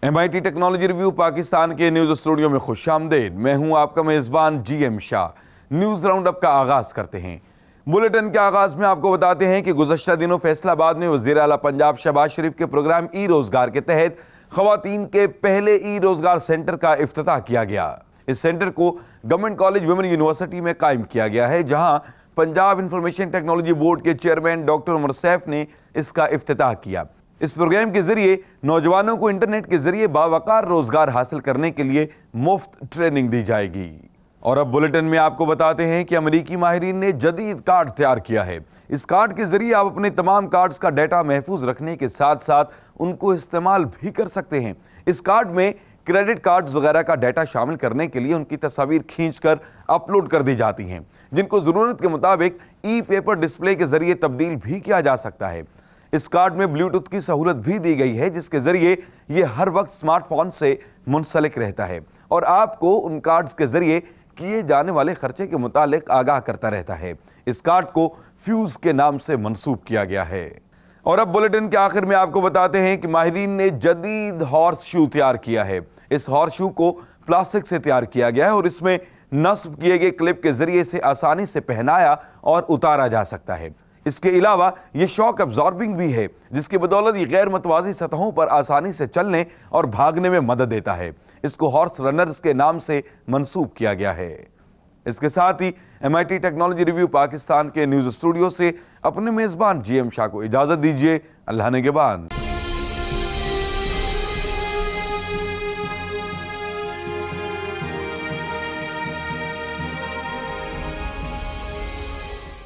MIT technology review Pakistan के news studio में खुश आमदेद। मैं हूं आपका मेजबान GM Shah. News round up का आगाज करते हैं। बुलेटिन के आगाज में आपको बताते हैं कि गुज़श्ता दिनों फैसलाबाद में वज़ीर आला पंजाब शहबाज शरीफ के प्रोग्राम ई रोजगार के तहत खवातीन के पहले ई रोजगार सेंटर का इफ्तिताह किया गया। इस सेंटर को गवर्नमेंट कॉलेज वुमेन यूनिवर्सिटी में कायम किया गया है, जहां पंजाब इंफॉर्मेशन टेक्नोलॉजी बोर्ड के चेयरमैन डॉक्टर उमर सैफ ने इसका इफ्तिताह किया। इस प्रोग्राम के जरिए नौजवानों को इंटरनेट के जरिए बावकार रोजगार हासिल करने के लिए मुफ्त ट्रेनिंग दी जाएगी। और अब बुलेटिन में आपको बताते हैं कि अमेरिकी माहिरीन ने जदीद कार्ड तैयार किया है। इस कार्ड के जरिए आप अपने तमाम कार्ड्स का डाटा महफूज रखने के साथ साथ उनको इस्तेमाल भी कर सकते हैं। इस कार्ड में क्रेडिट कार्ड्स वगैरह का डाटा शामिल करने के लिए उनकी तस्वीर खींचकर अपलोड कर दी जाती हैं, जिनको जरूरत के मुताबिक ई पेपर डिस्प्ले के जरिए तब्दील भी किया जा सकता है। इस कार्ड में ब्लूटूथ की सहूलत भी दी गई है, जिसके जरिए ये हर वक्त स्मार्टफोन से मुंसलिक रहता है और आपको उन कार्ड्स के जरिए किए जाने वाले खर्चे के मुतालिक आगाह करता रहता है। इस कार्ड को फ्यूज के नाम से मंसूब किया गया है। और अब बुलेटिन के आखिर में आपको बताते हैं कि माहिरीन ने जदीद हॉर्स शू तैयार किया है। इस हॉर्स शू को प्लास्टिक से तैयार किया गया है और इसमें नस्ब किए गए क्लिप के जरिए से आसानी से पहनाया और उतारा जा सकता है। इसके अलावा ये शॉक अब्जॉर्बिंग भी है, जिसकी बदौलत ये गैर मतवाजी सतहों पर आसानी से चलने और भागने में मदद देता है। इसको हॉर्स रनर्स के नाम से मंसूब किया गया है। इसके साथ ही MIT टेक्नोलॉजी रिव्यू पाकिस्तान के न्यूज स्टूडियो से अपने मेजबान GM शाह को इजाजत दीजिए। अल्लाह निगहबान।